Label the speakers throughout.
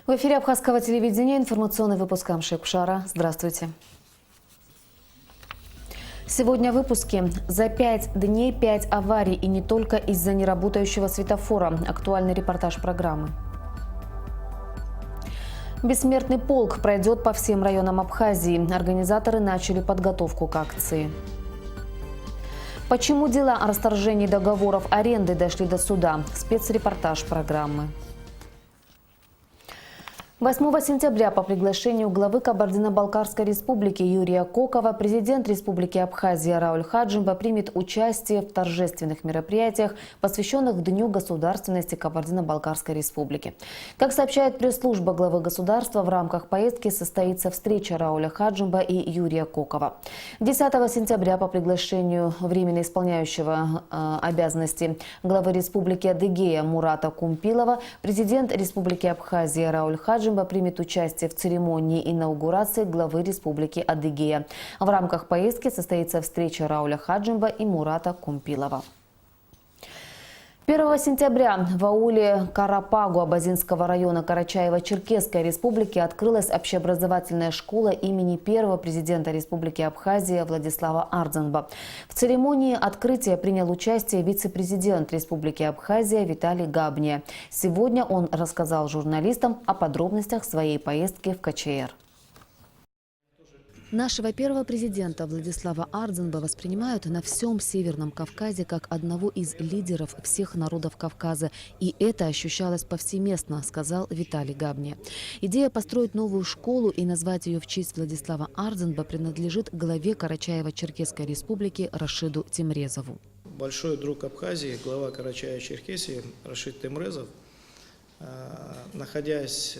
Speaker 1: В эфире Абхазского телевидения информационный выпуск Амшек-Пшара. Здравствуйте. Сегодня в выпуске. За 5 дней 5 аварий, и не только из-за неработающего светофора. Актуальный репортаж программы. Бессмертный полк пройдет по всем районам Абхазии. Организаторы начали подготовку к акции. Почему дела о расторжении договоров аренды дошли до суда? Спецрепортаж программы. 8 сентября по приглашению главы Кабардино-Балкарской республики Юрия Кокова президент Республики Абхазия Рауль Хаджимба примет участие в торжественных мероприятиях, посвященных Дню государственности Кабардино-Балкарской республики. Как сообщает пресс-служба главы государства, в рамках поездки состоится встреча Рауля Хаджимба и Юрия Кокова. 10 сентября по приглашению временно исполняющего обязанности главы Республики Адыгея Мурата Кумпилова президент Республики Абхазия Рауль Хаджимба примет участие в церемонии инаугурации главы Республики Адыгея. В рамках поездки состоится встреча Рауля Хаджимба и Мурата Кумпилова. 1 сентября в ауле Карапагу Абазинского района Карачаево-Черкесской республики открылась общеобразовательная школа имени первого президента Республики Абхазия Владислава Ардзанба. В церемонии открытия принял участие вице-президент Республики Абхазия Виталий Габния. Сегодня он рассказал журналистам о подробностях своей поездки в КЧР. Нашего первого президента Владислава Ардзанба воспринимают на всем Северном Кавказе как одного из лидеров всех народов Кавказа. И это ощущалось повсеместно, сказал Виталий Габния. Идея построить новую школу и назвать ее в честь Владислава Ардзанба принадлежит главе Карачаево-Черкесской республики Рашиду Темрезову.
Speaker 2: Большой друг Абхазии, глава Карачаево-Черкесии Рашид Темрезов, находясь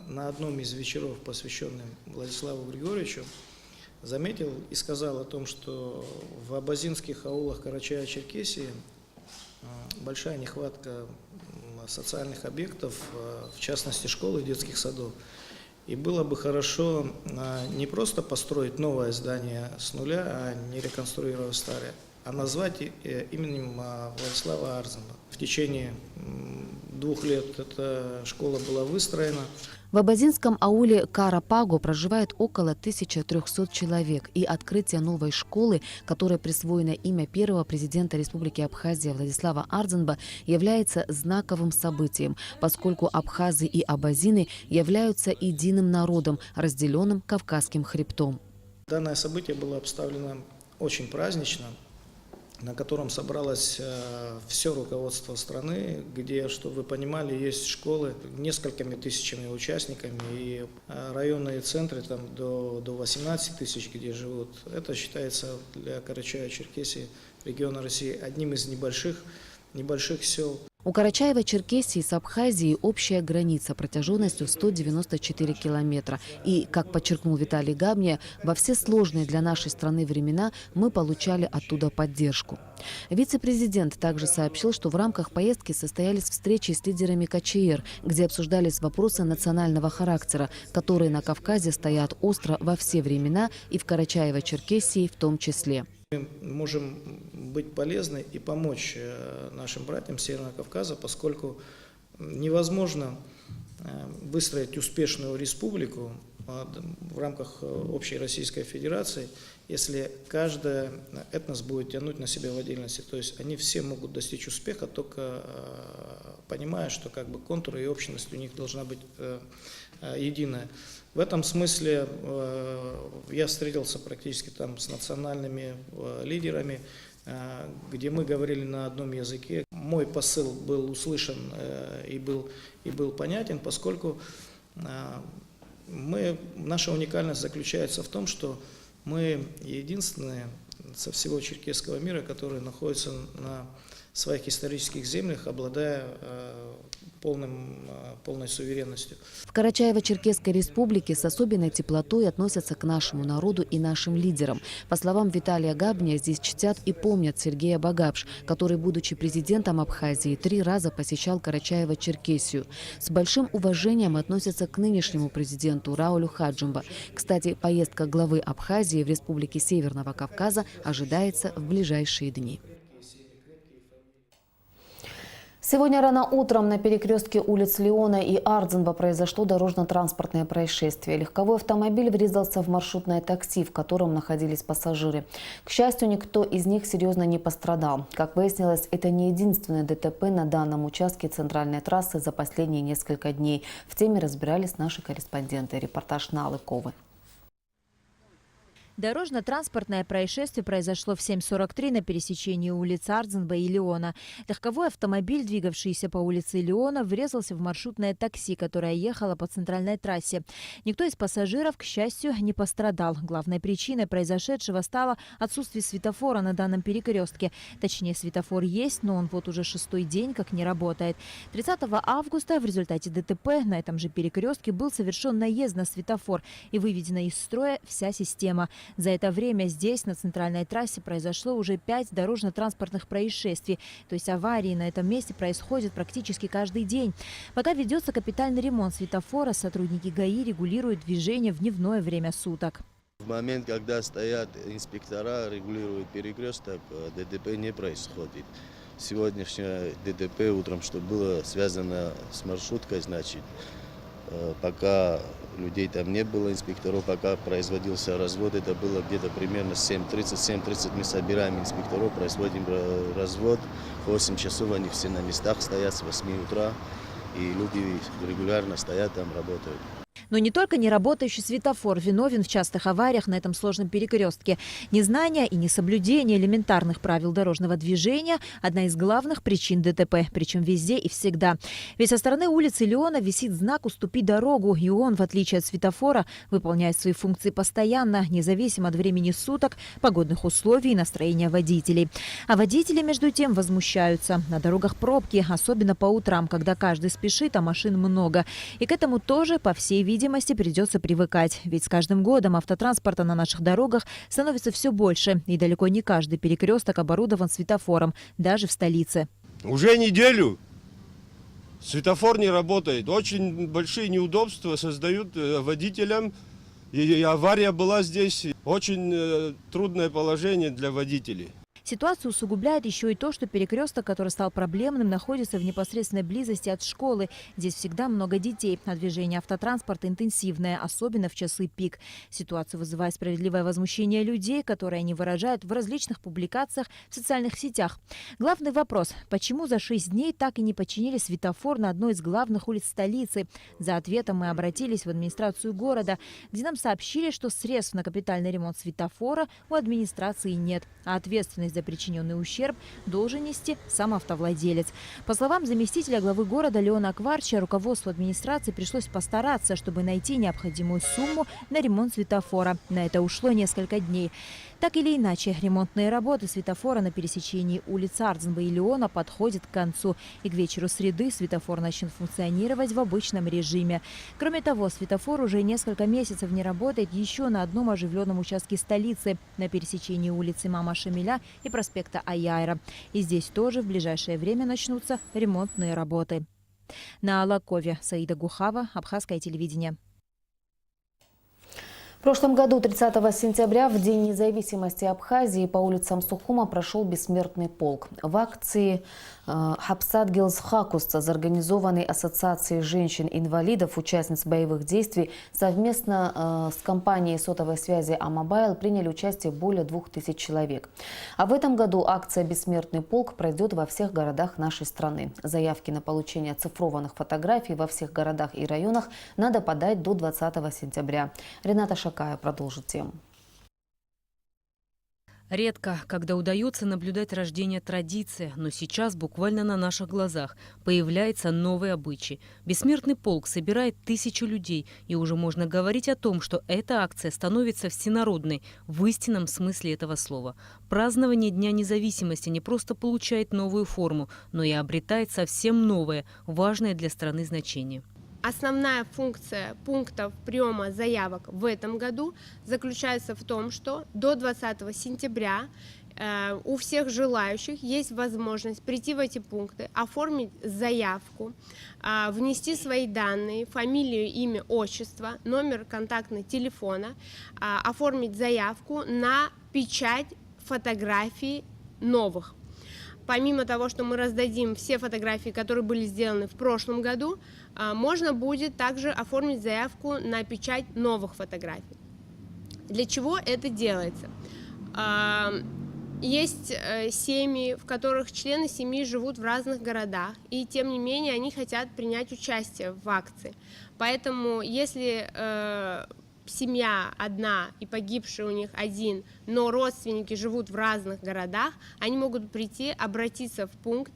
Speaker 2: на одном из вечеров, посвященных Владиславу Григорьевичу, заметил и сказал о том, что в абазинских аулах Карачаево-Черкесии большая нехватка социальных объектов, в частности школ и детских садов. И было бы хорошо не просто построить новое здание с нуля, а не реконструировать старое, а назвать именем Владислава Ардзанба. В течение 2 лет эта школа была выстроена.
Speaker 1: В абазинском ауле Карапагу проживает около 1300 человек, и открытие новой школы, которой присвоено имя первого президента Республики Абхазия Владислава Ардзанба, является знаковым событием, поскольку абхазы и абазины являются единым народом, разделенным Кавказским хребтом.
Speaker 2: Данное событие было обставлено очень празднично, на котором собралось все руководство страны, где, чтобы вы понимали, есть школы несколькими тысячами участниками и районные центры там до 18 тысяч, где живут. Это считается для Карачаево-Черкесии, региона России, одним из небольших сел.
Speaker 1: У Карачаево-Черкесии с Абхазией общая граница протяженностью 194 километра. И, как подчеркнул Виталий Габния, во все сложные для нашей страны времена мы получали оттуда поддержку. Вице-президент также сообщил, что в рамках поездки состоялись встречи с лидерами КЧР, где обсуждались вопросы национального характера, которые на Кавказе стоят остро во все времена и в Карачаево-Черкесии в том числе.
Speaker 2: Мы можем быть полезны и помочь нашим братьям Северного Кавказа, поскольку невозможно выстроить успешную республику в рамках общей Российской Федерации, если каждый этнос будет тянуть на себя в отдельности. То есть они все могут достичь успеха, только понимая, что как бы контур и общность у них должна быть единая. В этом смысле я встретился практически там с национальными лидерами, где мы говорили на одном языке. Мой посыл был услышан и был понятен, поскольку наша уникальность заключается в том, что мы единственные со всего черкесского мира, которые находятся на своих исторических землях, обладая полной суверенностью.
Speaker 1: В Карачаево-Черкесской республике с особенной теплотой относятся к нашему народу и нашим лидерам. По словам Виталия Габния, здесь чтят и помнят Сергея Багапш, который, будучи президентом Абхазии, 3 раза посещал Карачаево-Черкесию. С большим уважением относятся к нынешнему президенту Раулю Хаджимба. Кстати, поездка главы Абхазии в Республике Северного Кавказа ожидается в ближайшие дни. Сегодня рано утром на перекрестке улиц Леона и Ардзинба произошло дорожно-транспортное происшествие. Легковой автомобиль врезался в маршрутное такси, в котором находились пассажиры. К счастью, никто из них серьезно не пострадал. Как выяснилось, это не единственное ДТП на данном участке центральной трассы за последние несколько дней. В теме разбирались наши корреспонденты. Репортаж Налы Ковы.
Speaker 3: Дорожно-транспортное происшествие произошло в 7:43 на пересечении улиц Ардзинба и Леона. Легковой автомобиль, двигавшийся по улице Леона, врезался в маршрутное такси, которое ехало по центральной трассе. Никто из пассажиров, к счастью, не пострадал. Главной причиной произошедшего стало отсутствие светофора на данном перекрестке. Точнее, светофор есть, но он вот уже 6-й день как не работает. 30 августа в результате ДТП на этом же перекрестке был совершен наезд на светофор и выведена из строя вся система. За это время здесь, на центральной трассе, произошло уже 5 дорожно-транспортных происшествий. То есть аварии на этом месте происходят практически каждый день. Пока ведется капитальный ремонт светофора, сотрудники ГАИ регулируют движение в дневное время суток.
Speaker 4: В момент, когда стоят инспектора, регулируют перекресток, ДТП не происходит. Сегодняшнее ДТП утром, что было связано с маршруткой, значит, пока людей там не было, инспекторов, пока производился развод, это было где-то примерно 7:30 мы собираем инспекторов, производим развод. В 8 часов они все на местах стоят с 8 утра, и люди регулярно стоят там, работают.
Speaker 3: Но не только неработающий светофор виновен в частых авариях на этом сложном перекрестке. Незнание и несоблюдение элементарных правил дорожного движения – одна из главных причин ДТП, причем везде и всегда. Ведь со стороны улицы Леона висит знак «Уступи дорогу», и он, в отличие от светофора, выполняет свои функции постоянно, независимо от времени суток, погодных условий и настроения водителей. А водители, между тем, возмущаются. На дорогах пробки, особенно по утрам, когда каждый спешит, а машин много. И к этому тоже, по всей видимости, придется привыкать. Ведь с каждым годом автотранспорта на наших дорогах становится все больше. И далеко не каждый перекресток оборудован светофором, даже в столице.
Speaker 5: Уже неделю светофор не работает. Очень большие неудобства создают водителям. И авария была здесь. Очень трудное положение для водителей.
Speaker 3: Ситуацию усугубляет еще и то, что перекресток, который стал проблемным, находится в непосредственной близости от школы. Здесь всегда много детей, а движение автотранспорта интенсивное, особенно в часы пик. Ситуацию вызывает справедливое возмущение людей, которые они выражают в различных публикациях в социальных сетях. Главный вопрос – почему за 6 дней так и не починили светофор на одной из главных улиц столицы? За ответом мы обратились в администрацию города, где нам сообщили, что средств на капитальный ремонт светофора у администрации нет, а ответственность за причиненный ущерб должен нести сам автовладелец. По словам заместителя главы города Леона Кварча, руководству администрации пришлось постараться, чтобы найти необходимую сумму на ремонт светофора. На это ушло несколько дней. Так или иначе, ремонтные работы светофора на пересечении улиц Ардзинба и Леона подходят к концу. И к вечеру среды светофор начнет функционировать в обычном режиме. Кроме того, светофор уже несколько месяцев не работает еще на одном оживленном участке столицы на пересечении улицы Имама Шамиля и проспекта Аяйра. И здесь тоже в ближайшее время начнутся ремонтные работы. На Алакове Саида Гухава, Абхазское телевидение.
Speaker 1: В прошлом году, 30 сентября, в День независимости Абхазии, по улицам Сухума прошел бессмертный полк. В акции «Хапсат Гилсхакус», организованной Ассоциацией женщин-инвалидов, участниц боевых действий, совместно с компанией сотовой связи «Амобайл» приняли участие более 2000 человек. А в этом году акция «Бессмертный полк» пройдет во всех городах нашей страны. Заявки на получение оцифрованных фотографий во всех городах и районах надо подать до 20 сентября. Рената Шакая продолжит тему.
Speaker 6: Редко, когда удается наблюдать рождение традиции, но сейчас буквально на наших глазах появляется новый обычай. Бессмертный полк собирает 1000 людей, и уже можно говорить о том, что эта акция становится всенародной в истинном смысле этого слова. Празднование Дня независимости не просто получает новую форму, но и обретает совсем новое, важное для страны значение.
Speaker 7: Основная функция пунктов приема заявок в этом году заключается в том, что до 20 сентября у всех желающих есть возможность прийти в эти пункты, оформить заявку, внести свои данные, фамилию, имя, отчество, номер контактного телефона, оформить заявку на печать фотографий новых. помимо того, что мы раздадим все фотографии, которые были сделаны в прошлом году, можно будет также оформить заявку на печать новых фотографий. Для чего это делается? Есть семьи, в которых члены семьи живут в разных городах, и тем не менее они хотят принять участие в акции. Поэтому если семья одна и погибший у них один, но родственники живут в разных городах, они могут прийти, обратиться в пункт,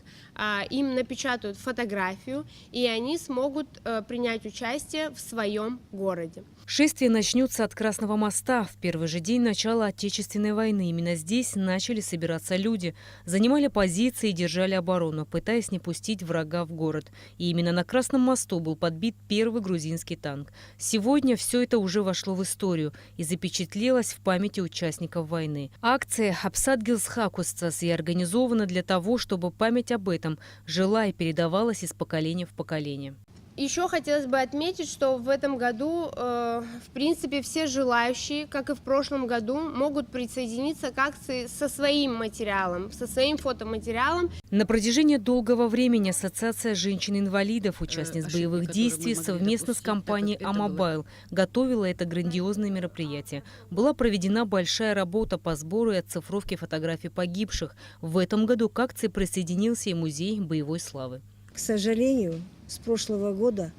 Speaker 7: им напечатают фотографию, и они смогут принять участие в своем городе.
Speaker 6: Шествие начнется от Красного моста. В первый же день начала Отечественной войны. Именно здесь начали собираться люди. Занимали позиции и держали оборону, пытаясь не пустить врага в город. И именно на Красном мосту был подбит первый грузинский танк. Сегодня все это уже вошло в историю и запечатлелось в памяти участников войны. Акция «Апсадгилс Хакустас» и организована для того, чтобы память об этом жила и передавалась из поколения в поколение.
Speaker 7: Еще хотелось бы отметить, что в этом году, в принципе, все желающие, как и в прошлом году, могут присоединиться к акции со своим материалом, со своим фотоматериалом.
Speaker 6: На протяжении долгого времени Ассоциация женщин-инвалидов, участниц боевых действий, совместно с компанией «Амобайл» готовила это грандиозное мероприятие. Была проведена большая работа по сбору и оцифровке фотографий погибших. В этом году к акции присоединился и музей боевой славы.
Speaker 8: К сожалению, с прошлого года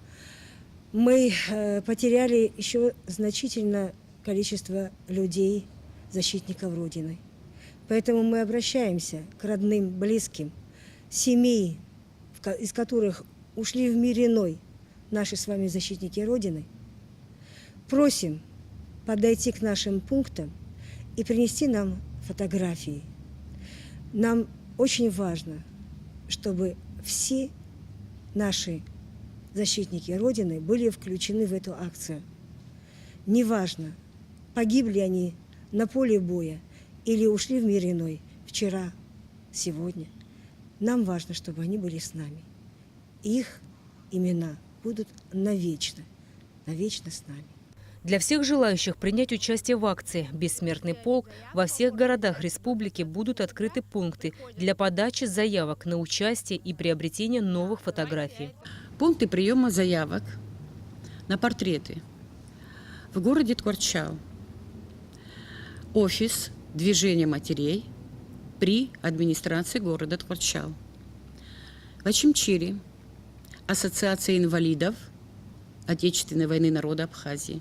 Speaker 8: мы потеряли еще значительное количество людей, защитников Родины. Поэтому мы обращаемся к родным, близким, семей, из которых ушли в мир иной наши с вами защитники Родины. Просим подойти к нашим пунктам и принести нам фотографии. Нам очень важно, чтобы все наши защитники Родины были включены в эту акцию. Неважно, погибли они на поле боя или ушли в мир иной вчера, сегодня. Нам важно, чтобы они были с нами. Их имена будут навечно с нами.
Speaker 6: Для всех желающих принять участие в акции «Бессмертный полк» во всех городах республики будут открыты пункты для подачи заявок на участие и приобретения новых фотографий.
Speaker 9: Пункты приема заявок на портреты в городе Ткорчал. Офис движения матерей при администрации города Ткорчал. В Ачимчире Ассоциация инвалидов Отечественной войны народа Абхазии.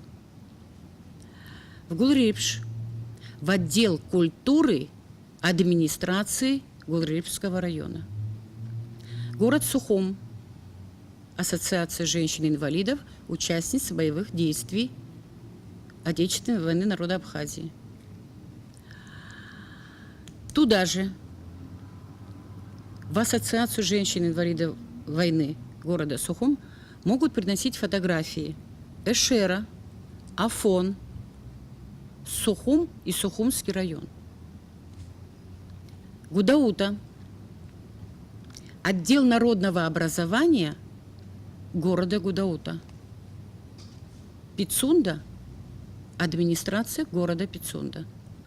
Speaker 9: В Гулрипш в отдел культуры администрации Гулрипского района. Город Сухум, Ассоциация женщин-инвалидов, участниц боевых действий Отечественной войны народа Абхазии. Туда же, в Ассоциацию женщин-инвалидов войны города Сухум, могут приносить фотографии Эшера, Афон, Сухум и Сухумский район. Гудаута, отдел народного образования города Гудаута. Пицунда, администрация города Пицунда.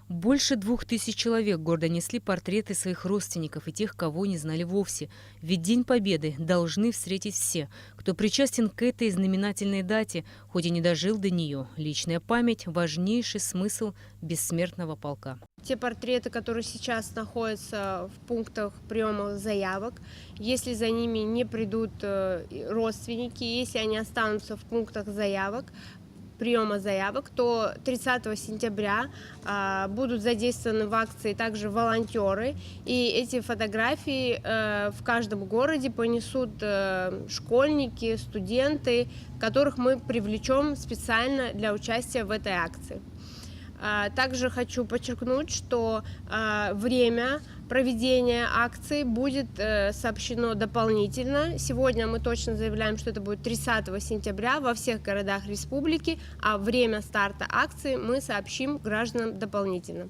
Speaker 6: Больше 2000 человек гордо несли портреты своих родственников и тех, кого не знали вовсе. Ведь День Победы должны встретить все, кто причастен к этой знаменательной дате, хоть и не дожил до нее. Личная память – важнейший смысл бессмертного полка.
Speaker 7: Те портреты, которые сейчас находятся в пунктах приема заявок, если за ними не придут родственники, если они останутся в пунктах приема заявок, то 30 сентября будут задействованы в акции также волонтеры, и эти фотографии в каждом городе понесут школьники, студенты, которых мы привлечем специально для участия в этой акции. Также хочу подчеркнуть, что время проведения акции будет сообщено дополнительно. Сегодня мы точно заявляем, что это будет 30 сентября во всех городах республики, а время старта акции мы сообщим гражданам дополнительно.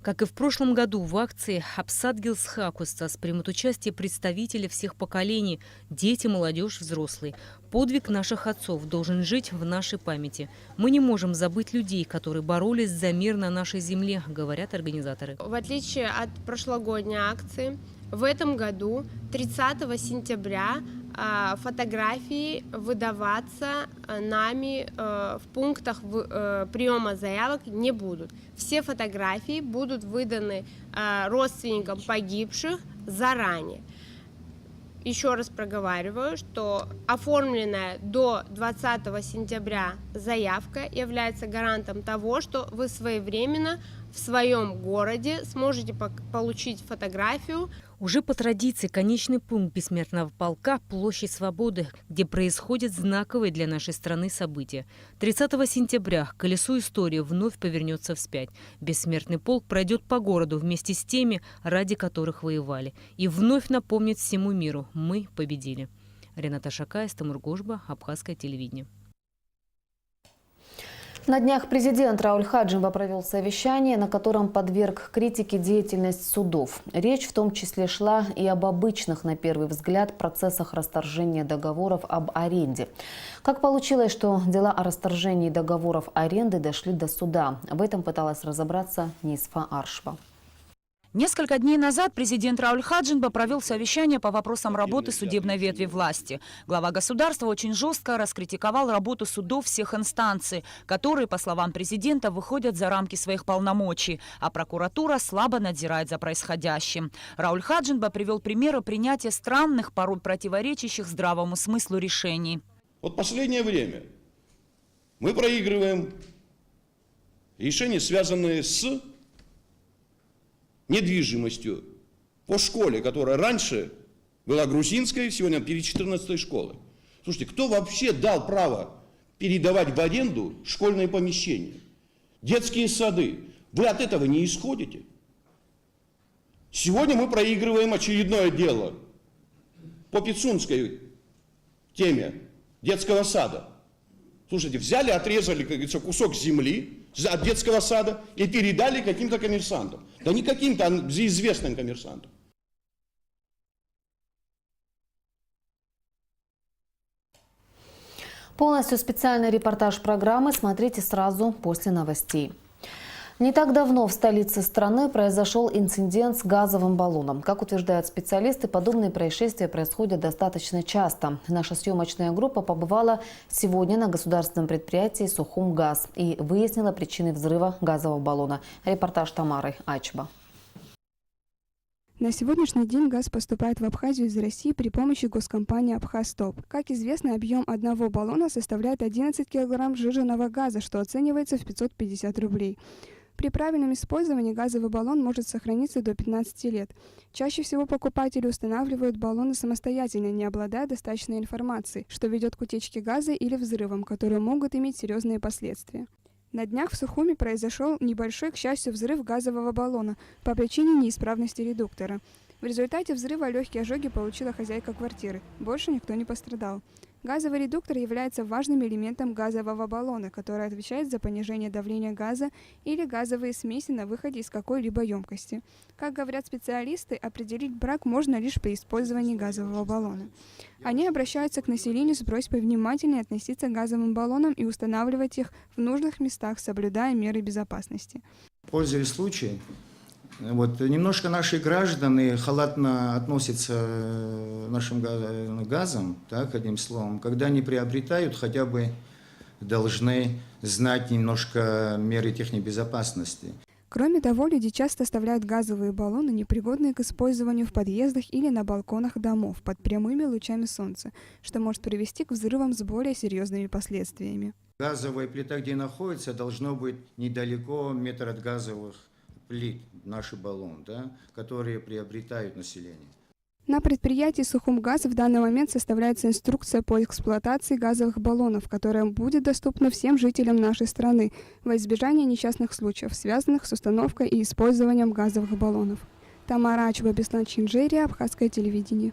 Speaker 6: Как и в прошлом году, в акции «Апсадгилс Хакустас» примут участие представители всех поколений – дети, молодежь, взрослые. Подвиг наших отцов должен жить в нашей памяти. Мы не можем забыть людей, которые боролись за мир на нашей земле, говорят организаторы.
Speaker 7: В отличие от прошлогодней акции, в этом году 30 сентября фотографии выдаваться нами в пунктах приема заявок не будут. Все фотографии будут выданы родственникам погибших заранее. Еще раз проговариваю, что оформленная до 20 сентября заявка является гарантом того, что вы своевременно в своем городе сможете получить фотографию.
Speaker 6: Уже по традиции конечный пункт Бессмертного полка – Площадь Свободы, где происходят знаковые для нашей страны события. 30 сентября колесо истории вновь повернется вспять. Бессмертный полк пройдет по городу вместе с теми, ради которых воевали. И вновь напомнит всему миру – мы победили. Рената Шакаева, Тимур Гошба, Абхазское телевидение.
Speaker 1: На днях президент Рауль Хаджимба провел совещание, на котором подверг критике деятельность судов. Речь в том числе шла и об обычных, на первый взгляд, процессах расторжения договоров об аренде. Как получилось, что дела о расторжении договоров аренды дошли до суда? В этом пыталась разобраться Нисфа Аршва.
Speaker 10: Несколько дней назад президент Рауль Хаджимба провел совещание по вопросам работы судебной ветви власти. Глава государства очень жестко раскритиковал работу судов всех инстанций, которые, по словам президента, выходят за рамки своих полномочий, а прокуратура слабо надзирает за происходящим. Рауль Хаджимба привел примеры принятия странных, порой противоречащих здравому смыслу решений.
Speaker 11: Вот последнее время мы проигрываем решения, связанные с недвижимостью по школе, которая раньше была грузинской, сегодня перед 14-й школой. Слушайте, кто вообще дал право передавать в аренду школьные помещения? Детские сады. Вы от этого не исходите? Сегодня мы проигрываем очередное дело по Пицунской теме детского сада. Слушайте, взяли, отрезали, как говорится, кусок земли от детского сада и передали каким-то коммерсантам. Да не каким-то, а известным коммерсантам.
Speaker 1: Полностью специальный репортаж программы смотрите сразу после новостей. Не так давно в столице страны произошел инцидент с газовым баллоном. Как утверждают специалисты, подобные происшествия происходят достаточно часто. Наша съемочная группа побывала сегодня на государственном предприятии «Сухумгаз» и выяснила причины взрыва газового баллона. Репортаж Тамары Ачба.
Speaker 12: На сегодняшний день газ поступает в Абхазию из России при помощи госкомпании «Абхазтоп». Как известно, объем одного баллона составляет 11 кг сжиженного газа, что оценивается в 550 рублей. При правильном использовании газовый баллон может сохраниться до 15 лет. Чаще всего покупатели устанавливают баллоны самостоятельно, не обладая достаточной информацией, что ведет к утечке газа или взрывам, которые могут иметь серьезные последствия. На днях в Сухуми произошел небольшой, к счастью, взрыв газового баллона по причине неисправности редуктора. В результате взрыва легкие ожоги получила хозяйка квартиры. Больше никто не пострадал. Газовый редуктор является важным элементом газового баллона, который отвечает за понижение давления газа или газовые смеси на выходе из какой-либо емкости. Как говорят специалисты, определить брак можно лишь при использовании газового баллона. Они обращаются к населению с просьбой внимательнее относиться к газовым баллонам и устанавливать их в нужных местах, соблюдая меры безопасности.
Speaker 13: Пользуясь случаем, немножко наши граждане халатно относятся к нашим газам, так, одним словом. Когда они приобретают, хотя бы должны знать немножко меры технобезопасности.
Speaker 12: Кроме того, люди часто оставляют газовые баллоны, непригодные к использованию в подъездах или на балконах домов под прямыми лучами солнца, что может привести к взрывам с более серьезными последствиями.
Speaker 13: Газовая плита, где находится, должно быть недалеко метр от газовых плит, наш баллон, да, которые приобретают население.
Speaker 12: На предприятии «Сухумгаз» в данный момент составляется инструкция по эксплуатации газовых баллонов, которая будет доступна всем жителям нашей страны во избежание несчастных случаев, связанных с установкой и использованием газовых баллонов. Тамара Ачба, Беслан Чинджерия, Абхазское телевидение.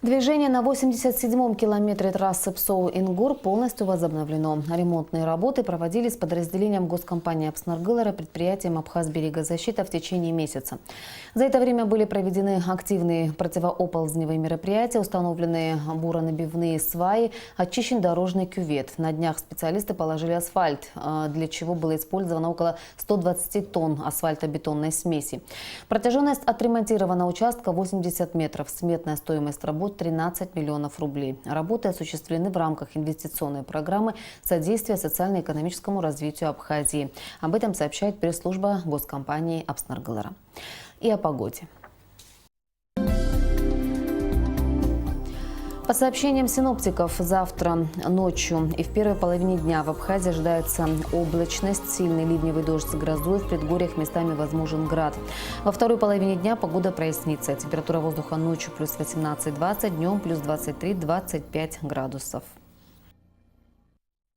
Speaker 1: Движение на 87-м километре трассы Псоу-Ингур полностью возобновлено. Ремонтные работы проводились с подразделением госкомпании «Апснаргылар» и предприятием «Абхазберегозащита» в течение месяца. За это время были проведены активные противооползневые мероприятия, установлены буронабивные сваи, очищен дорожный кювет. На днях специалисты положили асфальт, для чего было использовано около 120 тонн асфальтобетонной смеси. Протяженность отремонтированного участка 80 метров. Сметная стоимость работ 13 миллионов рублей. Работы осуществлены в рамках инвестиционной программы содействия социально-экономическому развитию Абхазии. Об этом сообщает пресс-служба госкомпании «Апснаргылар». И о погоде. По сообщениям синоптиков, завтра ночью и в первой половине дня в Абхазии ожидается облачность, сильный ливневый дождь с грозой, в предгорьях местами возможен град. Во второй половине дня погода прояснится. Температура воздуха ночью плюс 18-20, днем плюс 23-25 градусов.